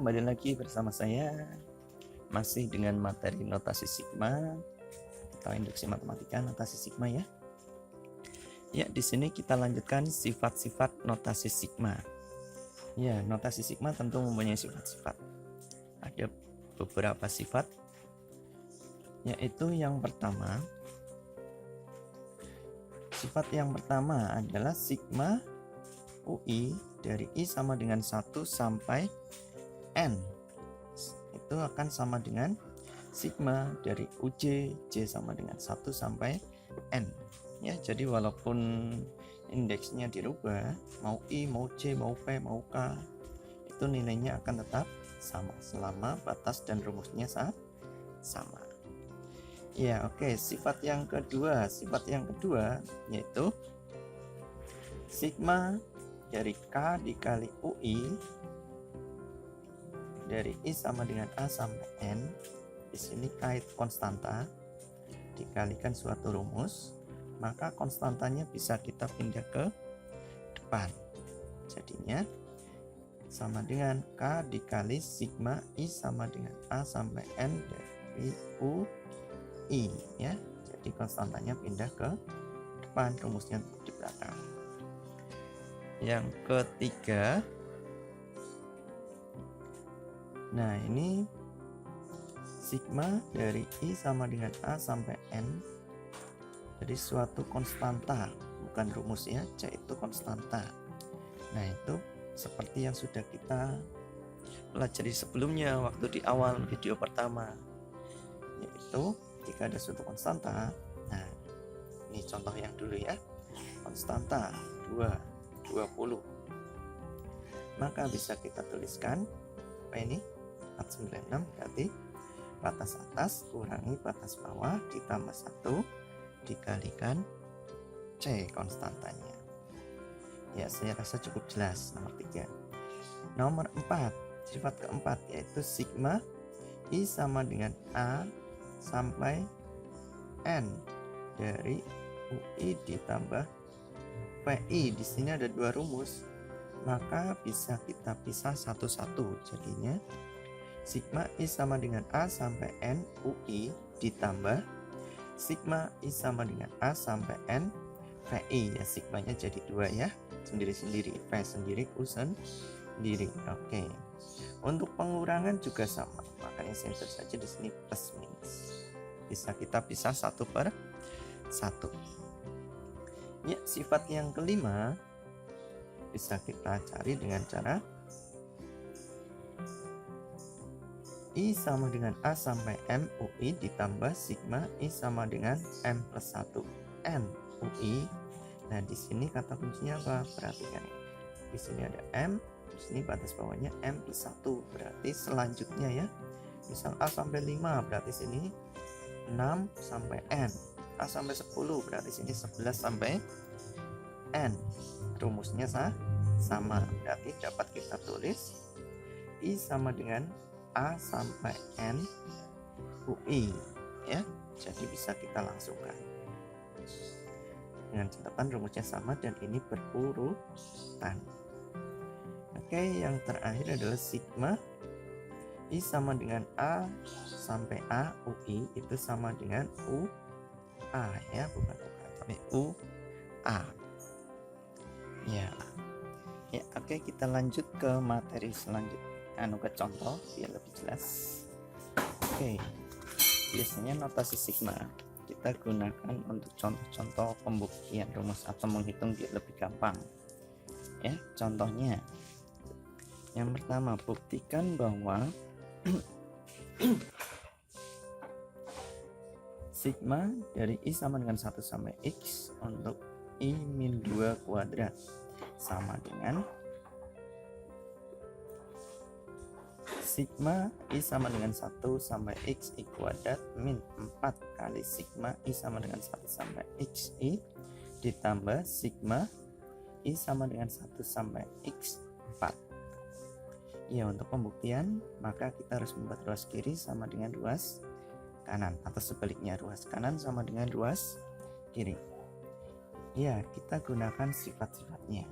kembali lagi bersama saya masih dengan materi notasi sigma atau induksi matematika notasi sigma ya. Ya, di sini kita lanjutkan sifat-sifat notasi sigma. Ya, notasi sigma tentu mempunyai sifat-sifat. Ada beberapa sifat, yaitu yang pertama. Sifat yang pertama adalah sigma UI dari I sama dengan 1 sampai N itu akan sama dengan sigma dari UJ J sama dengan 1 sampai N ya. Jadi walaupun indeksnya dirubah, mau I, mau J, mau P, mau K, itu nilainya akan tetap sama selama batas dan rumusnya sama ya. Oke, sifat yang kedua yaitu sigma dari K dikali UI dari I sama dengan A sampai N. Di sini K itu konstanta dikalikan suatu rumus, maka konstantanya bisa kita pindah ke depan. Jadinya sama dengan K dikali sigma I sama dengan A sampai N dari UI ya. Jadi konstantanya pindah ke depan, rumusnya di belakang. Yang ketiga, nah ini sigma dari I sama dengan A sampai N. Jadi suatu konstanta, bukan rumus ya, C itu konstanta. Nah itu seperti yang sudah kita pelajari sebelumnya waktu di awal video pertama, yaitu jika ada suatu konstanta. Nah ini contoh yang dulu ya, konstanta 20, maka bisa kita tuliskan apa ini 496 berarti batas atas kurangi batas bawah ditambah 1 dikalikan C konstantanya ya. Saya rasa cukup jelas. Nomor 3. Nomor 4, sifat keempat yaitu sigma I sama dengan A sampai N dari UI ditambah PI. Di sini ada dua rumus, maka bisa kita pisah satu-satu. Jadinya sigma I sama dengan A sampai N UI ditambah sigma I sama dengan A sampai N PI ya. Sigmanya jadi 2 ya, sendiri-sendiri, P sendiri, U sendiri. Oke. Untuk pengurangan juga sama, makanya saya tulis saja di sini plus minus. Bisa kita pisah 1/1. Ya, sifat yang kelima bisa kita cari dengan cara I sama dengan A sampai M UI ditambah sigma I sama dengan M plus 1 N UI. Nah, di sini kata kuncinya apa? Perhatikan ini. Di sini ada M, di sini batas bawahnya M plus 1. Berarti selanjutnya ya, misal A sampai 5 berarti sini 6 sampai N. A sampai 10 berarti sini 11 sampai N. Rumusnya sama, berarti dapat kita tulis I sama dengan A sampai N UI ya. Jadi bisa kita langsungkan dengan catatan rumusnya sama dan ini berurutan. Oke, yang terakhir adalah sigma I sama dengan A sampai A UI itu sama dengan UA ya, bukan UA tapi UA ya. Ya, oke, kita lanjut ke materi selanjutnya, ke contoh biar lebih jelas. Oke, biasanya notasi sigma kita gunakan untuk contoh-contoh pembuktian rumus atau menghitung biar lebih gampang ya. Contohnya yang pertama, buktikan bahwa sigma dari I sama dengan 1 sampai X untuk I min 2 kuadrat sama dengan sigma I sama dengan 1 sampai XI kuadrat min 4 kali sigma I sama dengan 1 sampai XI ditambah sigma I sama dengan 1 sampai X4 ya. Untuk pembuktian maka kita harus membuat ruas kiri sama dengan ruas kanan, atau sebaliknya ruas kanan sama dengan ruas kiri ya. Kita gunakan sifat-sifatnya,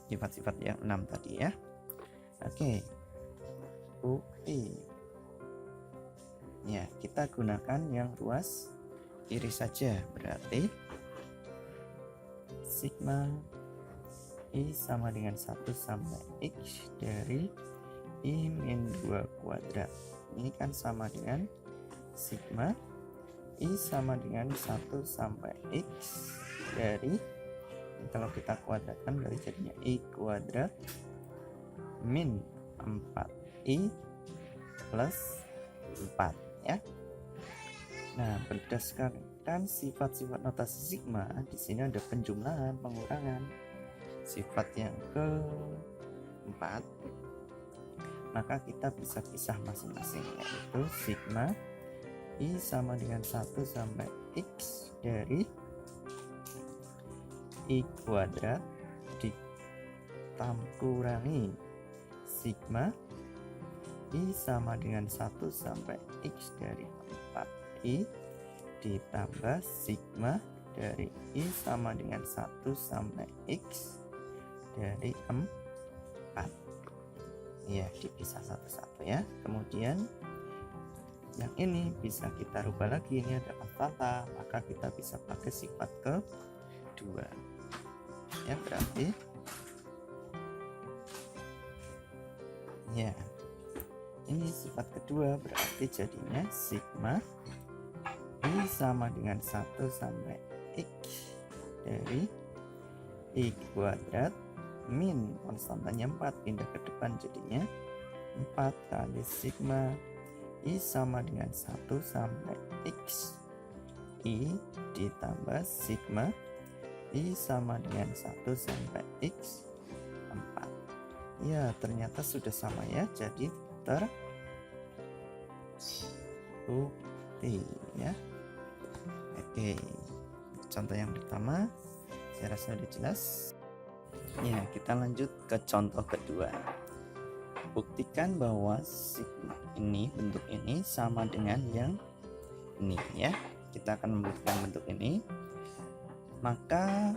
sifat-sifat yang 6 tadi ya. Oke, Bukti. Ya, kita gunakan yang ruas kiri saja. Berarti sigma I sama dengan 1 sampai X dari I min 2 kuadrat. Ini kan sama dengan sigma I sama dengan 1 sampai X dari, kalau kita kuadratkan berarti jadinya I kuadrat min 4I plus 4 ya. Nah, berdasarkan sifat-sifat notasi sigma, di sini ada penjumlahan, pengurangan. Sifat yang keempat, maka kita bisa pisah masing-masing, yaitu sigma I sama dengan 1 sampai X dari I kuadrat dikurangi sigma I sama dengan 1 sampai X dari 4I ditambah sigma dari I sama dengan 1 sampai X dari 4. Ya, dipisah satu-satu ya. Kemudian yang ini bisa kita rubah lagi, ini ada konstanta, maka kita bisa pakai sifat kedua. Ya, berarti ya ini sifat kedua, berarti jadinya sigma I sama dengan 1 sampai X dari I kuadrat min konstantanya 4 pindah ke depan jadinya 4 kali sigma I sama dengan 1 sampai X I ditambah sigma I sama dengan 1 sampai X 4. Ya, ternyata sudah sama ya, jadi terbukti ya. Oke, contoh yang pertama saya rasa sudah jelas ya. Kita lanjut ke contoh kedua. Buktikan bahwa sigma ini, bentuk ini sama dengan yang ini ya. Kita akan membuktikan bentuk ini, maka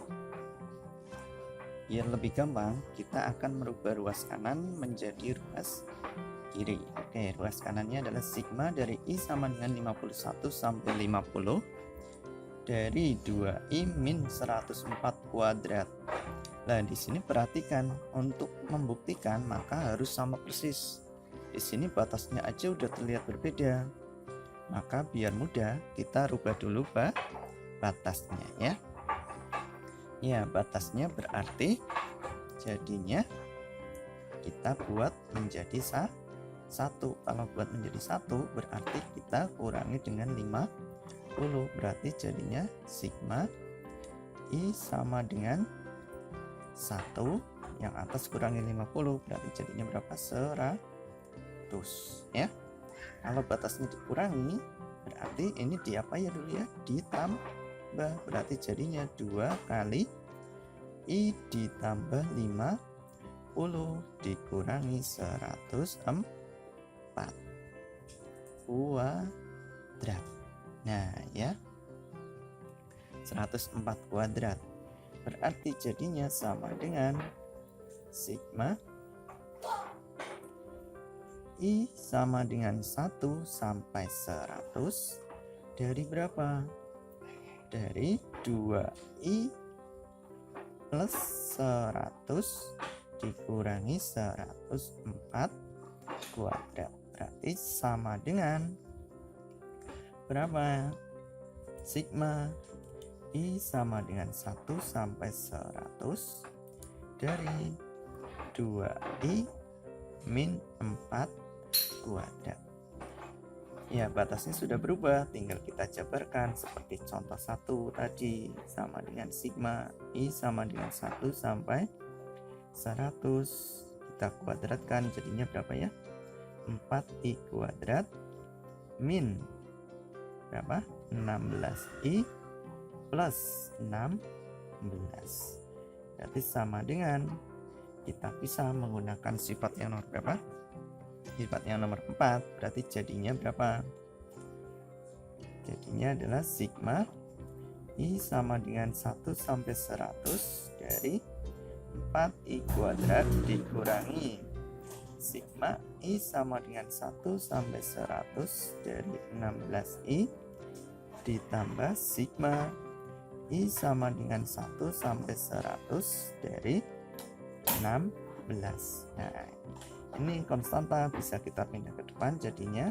biar lebih gampang kita akan merubah ruas kanan menjadi ruas kiri. Oke, ruas kanannya adalah sigma dari I sama dengan 51 sampai 50 dari 2I min 104 kuadrat. Nah, di sini perhatikan, untuk membuktikan maka harus sama persis. Di sini batasnya aja udah terlihat berbeda. Maka biar mudah kita rubah dulu batasnya ya. Ya, batasnya berarti jadinya kita buat menjadi 1. Kalau buat menjadi 1 berarti kita kurangi dengan 50. Berarti jadinya sigma I sama dengan 1, yang atas kurangi 50 berarti jadinya berapa? 100 ya. Kalau batasnya dikurangi berarti ini di apa ya dulu ya? Ditambah, berarti jadinya 2 kali I ditambah 50 dikurangi 104 kuadrat. Nah ya, 104 kuadrat berarti jadinya sama dengan sigma I sama dengan 1 sampai 100 dari berapa? Dari 2I plus 100 dikurangi 104 kuadrat. Berarti sama dengan berapa? Sigma I sama dengan 1 sampai 100 dari 2I min 4 kuadrat. Ya, batasnya sudah berubah, tinggal kita jabarkan seperti contoh 1 tadi, sama dengan sigma I sama dengan 1 sampai 100. Kita kuadratkan jadinya berapa ya? 4I kuadrat min berapa? 16I plus 16. Berarti sama dengan, kita bisa menggunakan sifat yang nomor berapa? Sifat yang nomor 4. Berarti jadinya berapa? Jadinya adalah sigma I sama dengan 1 sampai 100 dari 4I kuadrat dikurangi sigma I sama dengan 1 sampai 100 dari 16I ditambah sigma I sama dengan 1 sampai 100 dari 16. Nah, ini konstanta bisa kita pindah ke depan, jadinya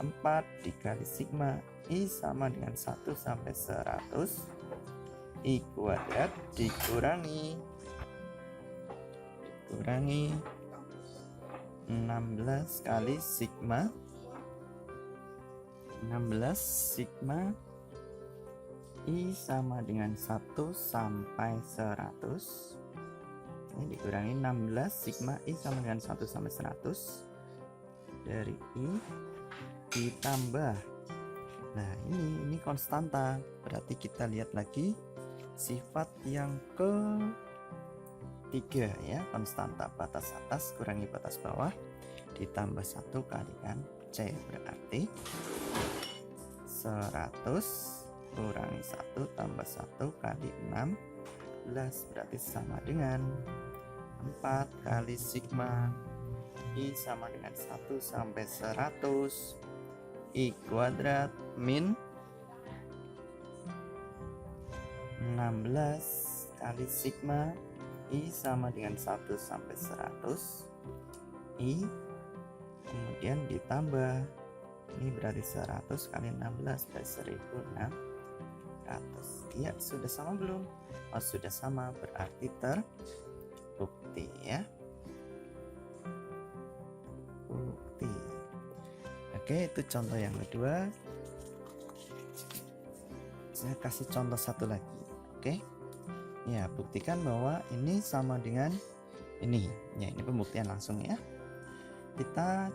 4 dikali sigma I sama dengan 1 sampai 100 I kuadrat dikurangi 16 kali sigma 16 sigma I sama dengan 1 sampai 100. Ini dikurangi 16 sigma I sama dengan 1 sampai 100 dari I ditambah. Nah, ini konstanta. Berarti kita lihat lagi sifat yang ketiga ya, konstanta batas atas kurangi batas bawah ditambah 1 kalikan C, berarti 100 kurangi 1 tambah 1 kali 16 berarti sama dengan 4 kali sigma I sama dengan 1 sampai 100 I kuadrat min 16 kali sigma I sama dengan 1 sampai 100 I kemudian ditambah, ini berarti 100 kali 16 berarti 1600. Ya, sudah sama belum? Oh, sudah sama, berarti terbukti ya. Bukti. Oke, itu contoh yang kedua. Saya kasih contoh satu lagi. Oke. Ya, buktikan bahwa ini sama dengan ini. Ya, ini pembuktian langsung ya. Kita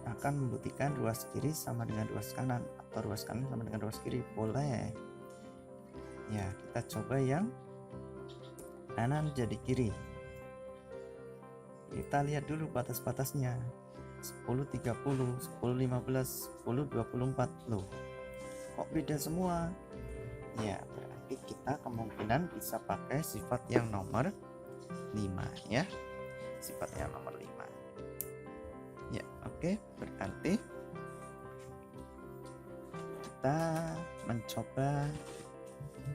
akan membuktikan ruas kiri sama dengan ruas kanan atau ruas kanan sama dengan ruas kiri, boleh. Ya, kita coba yang kanan jadi kiri. Kita lihat dulu batas-batasnya. 10 30, 10 15, 10 24. Loh, kok beda semua? Ya, berarti kita kemungkinan bisa pakai sifat yang nomor 5 ya. Sifat yang nomor 5. Ya, oke, berarti kita mencoba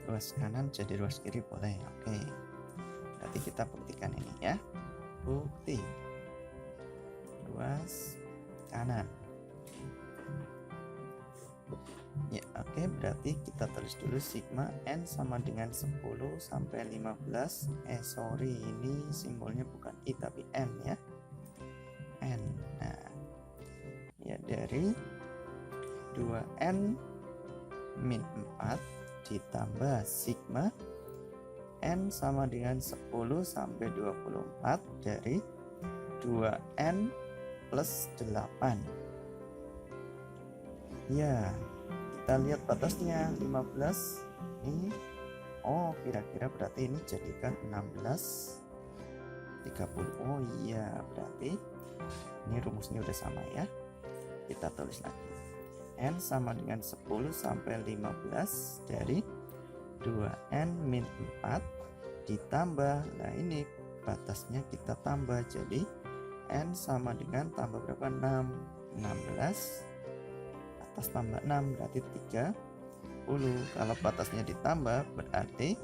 ruas kanan jadi ruas kiri, boleh. Oke, berarti kita buktikan ini ya. Bukti ruas kanan. Ya, oke, berarti kita tulis dulu sigma N sama dengan 10 sampai 15. Sorry, ini simbolnya bukan I tapi N ya. N. Nah, ya dari 2N min 4 ditambah sigma N sama dengan 10 sampai 24 dari 2N plus 8. Ya, kita lihat batasnya 15 ini. Oh, kira-kira berarti ini jadikan 16 30. Oh iya, berarti ini rumusnya udah sama ya. Kita tulis lagi. N sama dengan 10 sampai 15 dari 2N min 4 ditambah. Nah, ini batasnya kita tambah, jadi N sama dengan tambah berapa? 6. 16 atas tambah 6 berarti 30. Kalau batasnya ditambah berarti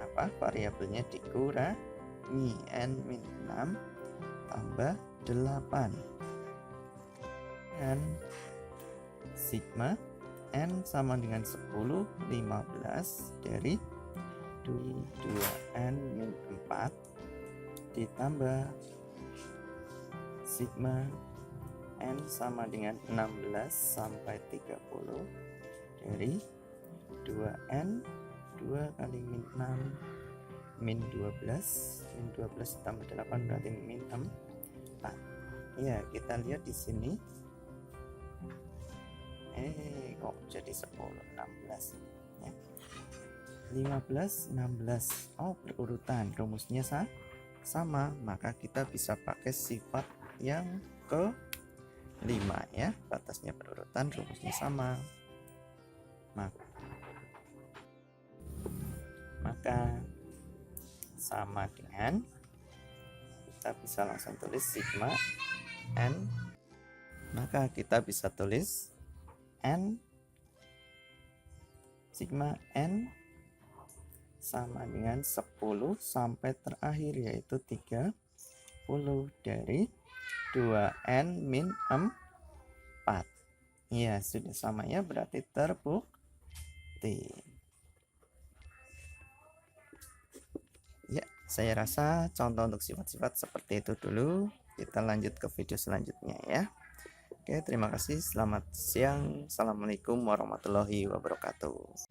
apa? Variabelnya dikurangi. N min 6 tambah 8. Dan sigma N sama dengan 10 15 dari 2N min 4 ditambah sigma N sama dengan 16 sampai 30 dari 2N 2 kali min 6 min 12 tambah 8 berarti min 4. Ya, kita lihat di sini kok jadi 10 16 ya. 15 16. Oh, berurutan, rumusnya sama, maka kita bisa pakai sifat yang ke 5 ya. Batasnya berurutan, rumusnya sama, maka sama dengan, kita kita bisa langsung tulis sigma N. Maka kita bisa tulis N, sigma N sama dengan 10 sampai terakhir yaitu 30 dari 2N min 4. Ya, sudah sama ya, berarti terbukti. Ya, saya rasa contoh untuk sifat-sifat seperti itu dulu. Kita lanjut ke video selanjutnya ya. Oke, terima kasih. Selamat siang. Assalamualaikum warahmatullahi wabarakatuh.